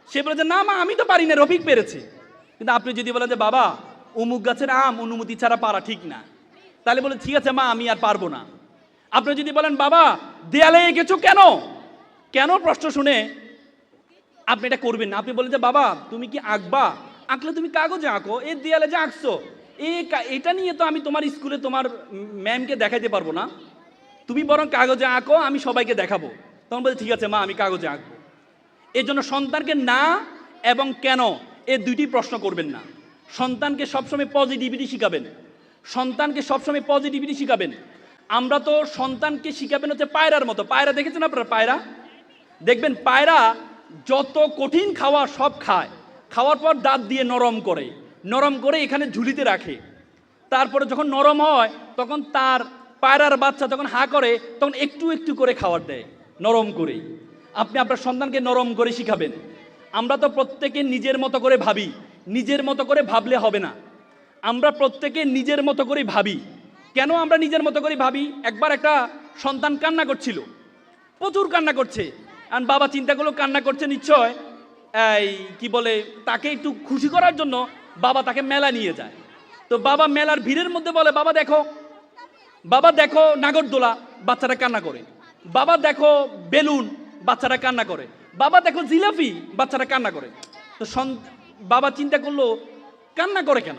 সে বলে যে না মা আমি তো পারি না, রফিক পেরেছে। কিন্তু আপনি যদি বলেন যে বাবা অমুক গাছের আম অনুমতি ছাড়া পারা ঠিক না, তাহলে বলে ঠিক আছে মা আমি আর পারবো না। আপনি যদি বলেন বাবা দেয়ালে এঁকেছো কেন, কেন প্রশ্ন শুনে আপনি এটা করবেন না। আপনি বলেন যে বাবা তুমি কি আঁকবা, আঁকলে তুমি কাগজে আঁকো, এই দেয়ালে যে আঁকছো এটা নিয়ে তো আমি তোমার স্কুলে তোমার ম্যামকে দেখাইতে পারবো না, তুমি বরং কাগজে আঁকো, আমি সবাইকে দেখাবো। তখন বলছে ঠিক আছে মা আমি কাগজে আঁকবো। এই জন্য সন্তানকে না এবং কেন এই দুইটি প্রশ্ন করবেন না। সন্তানকে সবসময় পজিটিভিটি শিখাবেন, সন্তানকে সবসময় পজিটিভিটি শিখাবেন। আমরা তো সন্তানকে শিখাবেন হচ্ছে পায়রার মতো। পায়রা দেখেছেন আপনারা? পায়রা দেখবেন, পায়রা যত কঠিন খাওয়া সব খায়, খাওয়ার পর দাঁত দিয়ে নরম করে এখানে ঝুলিতে রাখে। তারপরে যখন নরম হয় তখন তার পায়রার বাচ্চা যখন হা করে তখন একটু একটু করে খাবার দেয় নরম করেই। আপনি আপনার সন্তানকে নরম করে শিখাবেন। আমরা তো প্রত্যেকে নিজের মতো করে ভাবি, নিজের মতো করে ভাবলে হবে না। আমরা প্রত্যেকে নিজের মতো করে ভাবি। কেন আমরা নিজের মতো করে ভাবি? একবার একটা সন্তান কান্না করছিল, প্রচুর কান্না করছে। আর বাবা চিন্তা করলো কান্না করছে নিশ্চয় এই কি বলে তাকে একটু খুশি করার জন্য বাবা তাকে মেলা নিয়ে যায়। তো বাবা মেলার ভিড়ের মধ্যে বলে বাবা দেখো নাগরদোলা, বাচ্চারা কান্না করে। বাবা দেখো বেলুন, বাচ্চারা কান্না করে। বাবা দেখো জিলাপি, বাচ্চারা কান্না করে। তো বাবা চিন্তা করলো কান্না করে কেন,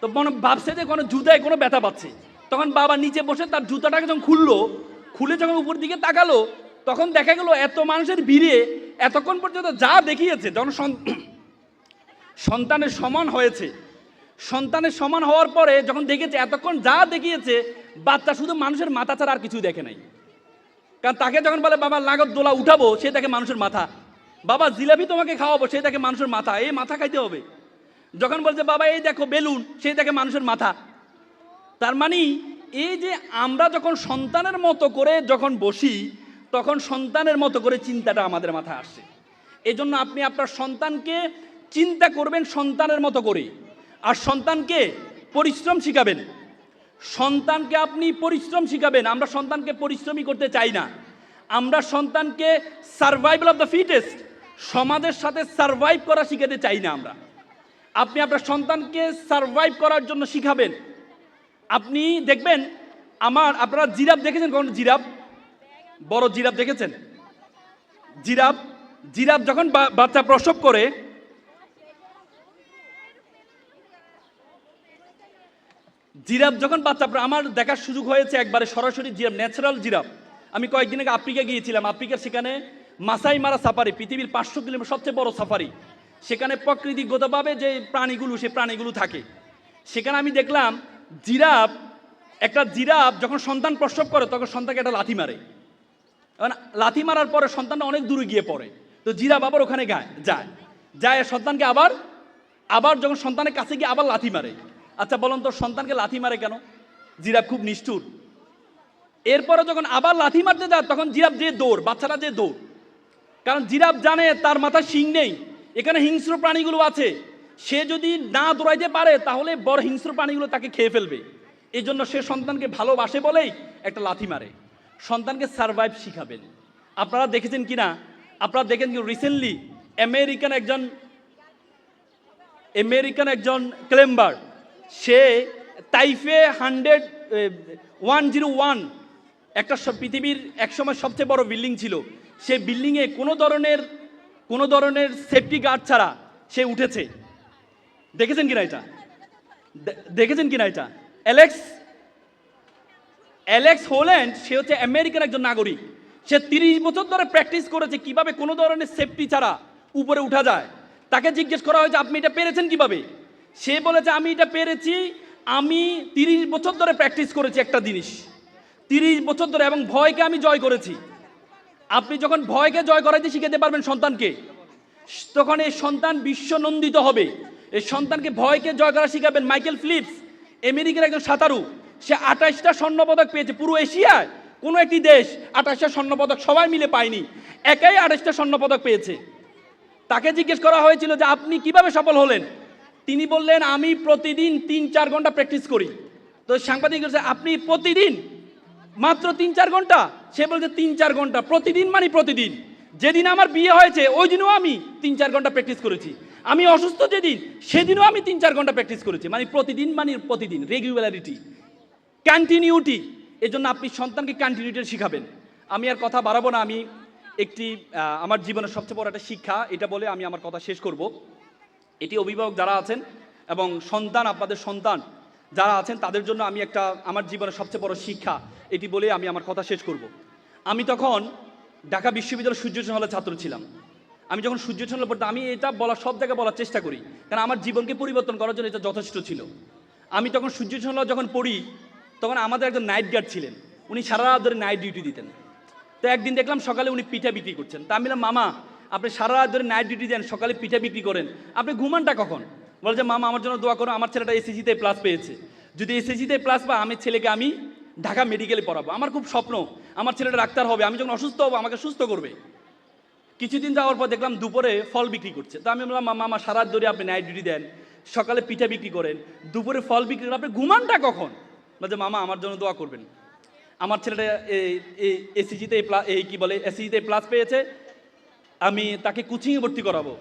তো মনে ভাবছে যে কোনো জুতায় কোনো ব্যথা পাচ্ছে। তখন বাবা নিচে বসে তার জুতাটাকে যখন খুলে যখন উপর দিকে তাকালো, তখন দেখা গেল এত মানুষের ভিড়ে এতক্ষণ পর্যন্ত যা দেখিয়েছে, যখন সন্তানের সমান হয়েছে, সন্তানের সমান হওয়ার পরে যখন দেখেছে এতক্ষণ যা দেখিয়েছে, বাচ্চা শুধু মানুষের মাথা ছাড়া আর কিছু দেখে নাই। কারণ তাকে যখন বলে বাবা নাগরদোলা উঠাবো, সে দেখে মানুষের মাথা। বাবা জিলাপি তোমাকে খাওয়াবো, সে দেখে মানুষের মাথা, এই মাথা খাইতে হবে। যখন বলছে বাবা এই দেখো বেলুন, সেই দেখে মানুষের মাথা। তার মানে এই যে আমরা যখন সন্তানের মতো করে যখন বসি, তখন সন্তানের মতো করে চিন্তাটা আমাদের মাথায় আসে। এই জন্য আপনি আপনার সন্তানকে চিন্তা করবেন সন্তানের মতো করে, আর সন্তানকে পরিশ্রম শিখাবেন। সন্তানকে আপনি পরিশ্রম শিখাবেন। আমরা সন্তানকে পরিশ্রমই করতে চাই না, আমরা সন্তানকে সার্ভাইভাল অফ দ্য ফিটেস্ট, সমাজের সাথে সার্ভাইভ করা শিখাতে চাই না আমরা। আপনি আপনার সন্তানকে সার্ভাইভ করার জন্য শিখাবেন। আপনি দেখবেন আপনারা জিরাফ দেখেছেন কখন? জিরাফ, বড় জিরাফ দেখেছেন? জিরাফ যখন বাচ্চা প্রসব করে, জিরাফ যখন বাচ্চা, আমার দেখার সুযোগ হয়েছে একবারে সরাসরি জিরাফ, ন্যাচারাল জিরাফ। আমি কয়েকদিন আগে আফ্রিকা গিয়েছিলাম। আফ্রিকার সেখানে মাসাই মারা সাফারি, পৃথিবীর 500 কিলোমিটার সবচেয়ে বড় সাফারি। সেখানে প্রকৃতিগতভাবে যে প্রাণীগুলো, সেই প্রাণীগুলো থাকে। সেখানে আমি দেখলাম একটা জিরাফ যখন সন্তান প্রসব করে, তখন সন্তানকে একটা লাথি মারে। লাথি মারার পরে সন্তানটা অনেক দূরে গিয়ে পড়ে। তো জিরাফ আবার ওখানে যায় সন্তানকে আবার যখন সন্তানের কাছে গিয়ে আবার লাথি মারে। আচ্ছা বলুন তো, সন্তানকে লাথি মারে কেন? জিরাফ খুব নিষ্ঠুর। এরপরে যখন আবার লাথি মারতে যায়, তখন জিরাফ যে দৌড়, বাচ্চারা যে দৌড়। কারণ জিরাফ জানে তার মাথায় শিং নেই, এখানে হিংস্র প্রাণীগুলো আছে। সে যদি না দৌড়াইতে পারে, তাহলে বড় হিংস্র প্রাণীগুলো তাকে খেয়ে ফেলবে। এই জন্য সে সন্তানকে ভালোবাসে বলেই একটা লাথি মারে। সন্তানকে সার্ভাইভ শিখাবেন। আপনারা দেখেছেন কিনা, আপনারা দেখেন কি রিসেন্টলি আমেরিকান একজন ক্লাইম্বার, সে তাইফে 101 একটা পৃথিবীর একসময় সবচেয়ে বড় বিল্ডিং ছিল, সেই বিল্ডিংয়ে কোনো ধরনের সেফটি গার্ড ছাড়া সে উঠেছে। দেখেছেন কিনা এটা? অ্যালেক্স হোল্যান্ড, সে হচ্ছে আমেরিকার একজন নাগরিক। সে 30 বছর ধরে প্র্যাকটিস করেছে কিভাবে কোনো ধরনের সেফটি ছাড়া উপরে উঠা যায়। তাকে জিজ্ঞেস করা হয়েছে আপনি এটা পেরেছেন কিভাবে? সে বলেছে আমি এটা পেরেছি, আমি 30 বছর ধরে প্র্যাকটিস করেছি একটা জিনিস, 30 বছর ধরে, এবং ভয়কে আমি জয় করেছি। আপনি যখন ভয়কে জয় করাইতে শিখাতে পারবেন সন্তানকে, তখন এই সন্তান বিশ্বনন্দিত হবে। এই সন্তানকে ভয়কে জয় করা শিখাবেন। মাইকেল ফিলিপস, আমেরিকার একজন সাঁতারু, সে 28টা স্বর্ণপদক পেয়েছে। পুরো এশিয়ায় কোনো একটি দেশ 28টা স্বর্ণপদক সবাই মিলে পায়নি, একাই 28টা স্বর্ণপদক পেয়েছে। তাকে জিজ্ঞেস করা হয়েছিল যে আপনি কিভাবে সফল হলেন? তিনি বললেন আমি প্রতিদিন 3-4 ঘন্টা প্র্যাকটিস করি। তো সাংবাদিক বলছে আপনি প্রতিদিন মাত্র 3-4 ঘন্টা? সে বলছে 3-4 ঘন্টা প্রতিদিন, মানে প্রতিদিন। যেদিন আমার বিয়ে হয়েছে ওই দিনও আমি 3-4 ঘন্টা প্র্যাকটিস করেছি। আমি অসুস্থ যেদিন, সেদিনও আমি 3-4 ঘন্টা প্র্যাকটিস করেছি। মানে প্রতিদিন, রেগুলারিটি, কন্টিনিউটি। এই জন্য আপনি সন্তানকে কন্টিনিউটি শিখাবেন। আমি আর কথা বাড়াবো না। আমি আমার জীবনের সবচেয়ে বড় একটা শিক্ষা এটা বলে আমি আমার কথা শেষ করব। এটি অভিভাবক যারা আছেন এবং আপনাদের সন্তান যারা আছেন, তাদের জন্য আমি আমার জীবনের সবচেয়ে বড় শিক্ষা এটি বলে আমি আমার কথা শেষ করব। আমি তখন ঢাকা বিশ্ববিদ্যালয়ের সূর্যসেন হলের ছাত্র ছিলাম। আমি যখন সূর্যসেন হলে পড়তাম, আমি এটা সব জায়গায় বলার চেষ্টা করি, কারণ আমার জীবনকে পরিবর্তন করার জন্য এটা যথেষ্ট ছিল। আমি তখন সূর্যসেন হলে যখন পড়ি, তখন আমাদের একজন নাইট গার্ড ছিলেন, উনি সারা রাত ধরে নাইট ডিউটি দিতেন। তো একদিন দেখলাম সকালে উনি পিঠা বিক্রি করছেন। তা আমি বললাম মামা আপনি সারা রাত ধরে নাইট ডিউটি দেন, সকালে পিঠা বিক্রি করেন, আপনি ঘুমানটা কখন? বলছে মামা আমার জন্য দোয়া করো, আমার ছেলেটা এসএসসিতে প্লাস পেয়েছে, যদি এসএসসিতে প্লাস পায় আমি ছেলেকে আমি ঢাকা মেডিকেলে পড়াবো। আমার খুব স্বপ্ন আমার ছেলেটা ডাক্তার হবে, আমি যখন অসুস্থ হবো আমাকে সুস্থ করবে। কিছুদিন যাওয়ার পর দেখলাম দুপুরে ফল বিক্রি করছে। তো আমি বললাম মামা সারা রাত ধরে আপনি নাইট ডিউটি দেন, সকালে পিঠা বিক্রি করেন, দুপুরে ফল বিক্রি করেন, আপনি ঘুমানটা কখন? বলছে মামা আমার জন্য দোয়া করবেন, আমার ছেলেটা এসএসসিতে প্লাস পেয়েছে, আমি তাকে কোচিংয়ে ভর্তি করাবো,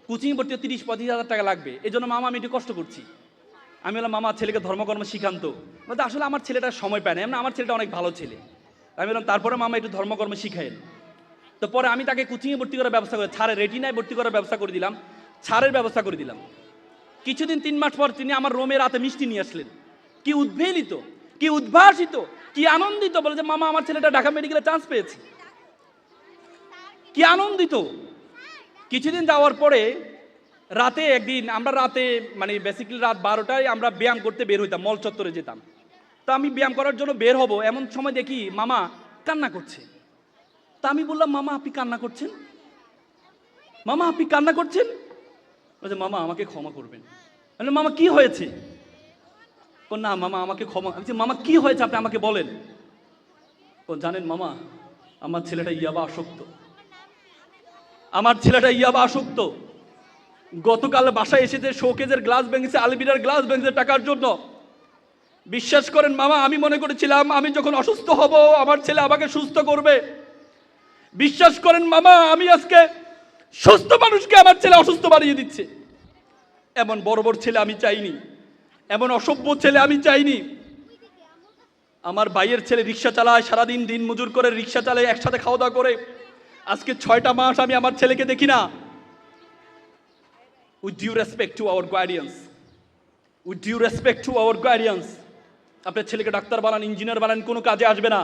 কোচিংয়ে ভর্তি 30-35 হাজার টাকা লাগবে, এই জন্য মামা আমি একটু কষ্ট করছি। আমি বললাম মামা ছেলেকে ধর্মকর্ম শিখান্ত। বলতে আসলে আমার ছেলেটা সময় পায় না, এমন আমার ছেলেটা অনেক ভালো ছেলে। আমি বললাম তারপরে মামা একটু ধর্মকর্ম শিখায়েন। তো পরে আমি তাকে কোচিংয়ে ভর্তি করার ব্যবস্থা করে, ছাড়ের রেটিনায় ভর্তি করার ব্যবস্থা করে দিলাম, ছাড়ের ব্যবস্থা করে দিলাম। কিছুদিন 3 মাস পর তিনি আমার রোমে রাতে মিষ্টি নিয়ে আসলেন। কি উদ্বেলিত, কি উদ্ভাসিত, কি আনন্দিত, বলে যে মামা আমার ছেলেটা ঢাকা মেডিকেলে চান্স পেয়েছে। কি আনন্দিত। কিছুদিন যাওয়ার পরে রাতে একদিন আমরা মানে বেসিক্যালি রাত 12টায় আমরা ব্যায়াম করতে বের হইতাম, মল চত্বরে যেতাম। তো আমি ব্যায়াম করার জন্য বের হব, এমন সময় দেখি মামা কান্না করছে। তা আমি বললাম মামা আপনি কান্না করছেন? মামা আপনি কান্না করছেন? বলছে মামা আমাকে ক্ষমা করবেন, আমি বললাম, মামা কি হয়েছে? ও না মামা আমাকে ক্ষমা। আমি বলছি, মামা কি হয়েছে আপনি আমাকে বলেন। ও জানেন মামা, আমার ছেলেটা ইয়াবা আসক্ত। আমার ছেলেটা ইয়াবা আসক্ত। গতকাল বাসায় এসেছে, শোকেজের গ্লাস ভেঙেছে, আলমিরার গ্লাস ভেঙেছে টাকার জন্য। বিশ্বাস করেন মামা, আমি মনে করেছিলাম আমি যখন অসুস্থ হব আমার ছেলে আমাকে সুস্থ করবে। বিশ্বাস করেন মামা, আমি আজকে সুস্থ মানুষকে আমার ছেলে অসুস্থ বানিয়ে দিচ্ছে। এমন বড় বড় ছেলে আমি চাইনি, এমন অসভ্য ছেলে আমি চাইনি। আমার ভাইয়ের ছেলে রিক্সা চালায়, সারাদিন দিন মজুর করে রিক্সা চালায়, একসাথে খাওয়া দাওয়া করে। আজকে 6টা মাস আমি আমার ছেলেকে দেখি না। With due respect to our guardians, with due respect to our guardians, আপনার ছেলেকে ডাক্তার বানান, ইঞ্জিনিয়ার বানান, কোনো কাজে আসবে না।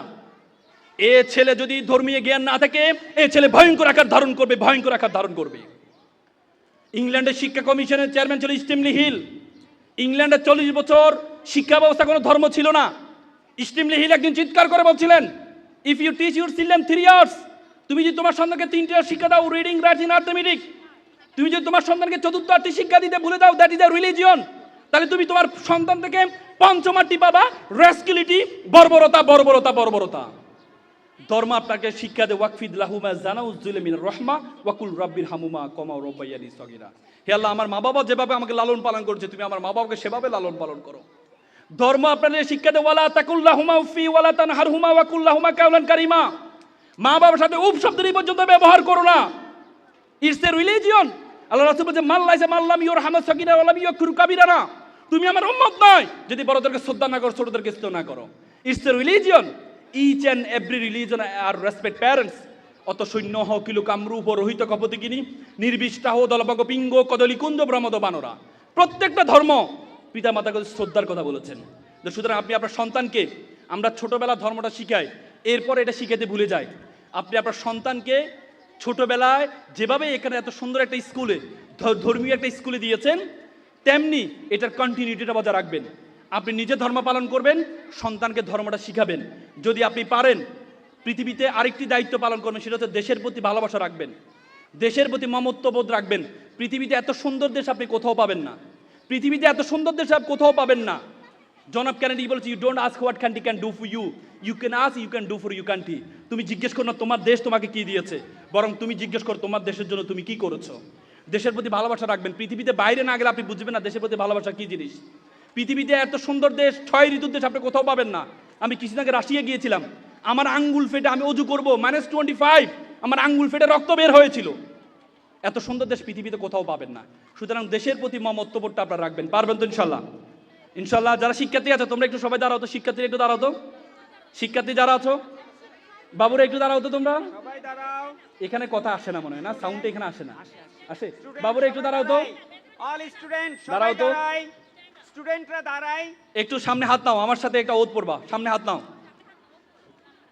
এ ছেলে যদি ধর্মীয় জ্ঞান না থাকে, এ ছেলে ভয়ঙ্কর আকার ধারণ করবে, ভয়ঙ্কর আকার ধারণ করবে। ইংল্যান্ডের শিক্ষা কমিশনের চেয়ারম্যান ছিল স্টিমলি হিল। ইংল্যান্ডের 40 বছর শিক্ষা ব্যবস্থা কোনো ধর্ম ছিল না। স্টিমলি হিল একদিন চিৎকার করে বলছিলেন, if you teach your children 3 years, তুমি যদি তোমার সন্তানকে 3 ইয়ার শিক্ষা দাও, রিডিং, রাইটিং, আর্থমেটিক, তুমি যদি তোমার সন্তানকে 4র্থ আর্থিক শিক্ষা দিতে ভুলে দাও, দ্যাট ইজ আ রিলিজিয়ন, তাহলে তুমি তোমার সন্তান থেকে 5ম আর্টি পাবা, রাস্কিলিটি, বর্বরতা, বর্বরতা, বর্বরতা। ধর্ম আপনাকে শিক্ষা দেয়, ওয়াকফিদ লাহুমা জানাউযুল মিনার রাহমা ওয়াকুল রাব্বির হামুমা কমা রাব্বায়ানি সগীরা। হে আল্লাহ, আমার মা বাবা যেভাবে আমাকে লালন পালন করেছে, তুমি আমার মা বাবাকে সেভাবে লালন পালন করো। ধর্ম আপনাদের শিক্ষা দেয়, ওয়ালা তাকুল্লাহুমা উফি ওয়ালা তানহারহুমা ওয়াকুল্লাহুমা কাওলান কারীমা। মা বাবার সাথে উফ শব্দটি পর্যন্ত ব্যবহার করো না। It's a religion. আল্লাহ রাসূল বলেন, মাল্লাইসা মাল্লাম ইউরহামা সগীরা ওয়া লাম ইয়াকুর কাবীরা। তুমি আমার উম্মত নয় যদি বড়দেরকে শ্রদ্ধা না করো, ছোটদেরকে স্নেহ না করো। It's a religion. Each and every religion আর রেসপেক্ট প্যারেন্টস। অত সৈন্য হ কিলু কামরূপ রোহিত কপতিকিনী নির্বিষ্টা হো দলভগ পিঙ্গ কদলি কুঞ্জ ব্রহ্মদ বানরা। প্রত্যেকটা ধর্ম পিতা মাতাকে শ্রদ্ধার কথা বলেছেন। সুতরাং আপনি আপনার সন্তানকে, আমরা ছোটবেলা ধর্মটা শিখাই, এরপর এটা শিখাতে ভুলে যাই। আপনি আপনার সন্তানকে ছোটবেলায় যেভাবে এখানে এত সুন্দর একটা স্কুলে, ধর্মীয় একটা স্কুলে দিয়েছেন, তেমনি এটার কন্টিনিউটিটা বজায় রাখবেন। আপনি নিজে ধর্ম পালন করবেন, সন্তানকে ধর্মটা শিখাবেন। যদি আপনি পারেন, পৃথিবীতে আরেকটি দায়িত্ব পালন করবেন, সেটা হচ্ছে দেশের প্রতি ভালোবাসা রাখবেন, দেশের প্রতি মমত্ববোধ রাখবেন। পৃথিবীতে এত সুন্দর দেশ আপনি কোথাও পাবেন না, পৃথিবীতে এত সুন্দর দেশ আপনি কোথাও পাবেন না। জন অফ কেনেডি বলছে, you don't ask what country can do for you, you can ask you can do for you country. তুমি জিজ্ঞেস করো না তোমার দেশ তোমাকে কি দিয়েছে, বরং তুমি জিজ্ঞেস করো তোমার দেশের জন্য তুমি কি করেছো। দেশের প্রতি ভালোবাসা রাখবেন। পৃথিবীতে বাইরে না গেলে আপনি বুঝবেন না দেশের প্রতি ভালোবাসা কি জিনিস। পৃথিবীতে এত সুন্দর দেশ, 6 ঋতুর দেশ আপনি কোথাও পাবেন না। আমি কিছুদিন আগে রাশিয়া গিয়েছিলাম, আমার আঙ্গুল ফেটে, আমি অজু করবো -25, আমার আঙ্গুল ফেটে রক্ত বের হয়েছিল। এত সুন্দর দেশ পৃথিবীতে কোথাও পাবেন না। সুতরাং দেশের প্রতি মমত্ববোধটা আপনারা রাখবেন। পারবেন তো ইনশাল্লাহ? ইনশাল্লাহ। যারা শিক্ষার্থী আছে তোমরা একটু সবাই দাঁড়াও তো, শিক্ষার্থী একটু দাঁড়াও তো, শিক্ষার্থী যারা আছো বাবুরা একটু দাঁড়াও তো তোমরা। এখানে কথা আসে না মনে হয় না, সাউন্ডটা এখানে আসে না, আসে? বাবুরা একটু দাঁড়াও তো, দাঁড়াও তো, স্টুডেন্টরা দাঁড়াই। একটু সামনে হাত নাও, আমার সাথে একটা ওত পড়বা, সামনে হাত নাও,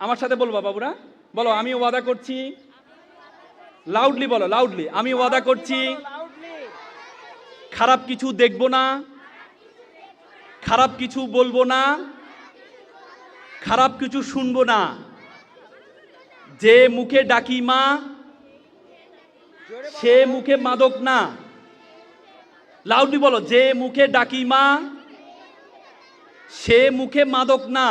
আমার সাথে বলবা। বাবুরা বলো, আমি ওয়াদা করছি, লাউডলি বলো, লাউডলি, আমি ওয়াদা করছি খারাপ কিছু দেখব না, খারাপ কিছু বলবো না, খারাপ কিছু শুনবো না। যে মুখে ডাকি মা, সে মুখে মাদক না। লাউডলি বলো, যে মুখে ডাকি মা, সে মুখে মাদক না।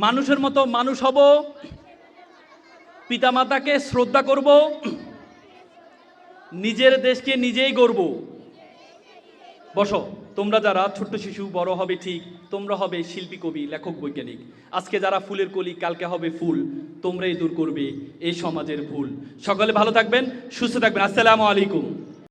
মানুষের মতো মানুষ হব, পিতামাতাকে শ্রদ্ধা করব, নিজের দেশকে নিজেই গড়ব। বসো, তোমরা যারা ছোট্ট শিশু, বড় হবে ঠিক, তোমরা হবে শিল্পী, কবি, লেখক, বৈজ্ঞানিক। আজকে যারা ফুলের কলি, কালকে হবে ফুল। তোমরাই দূর করবে এই সমাজের ভুল। সকলে ভালো থাকবেন, সুস্থ থাকবেন। আসসালামু আলাইকুম।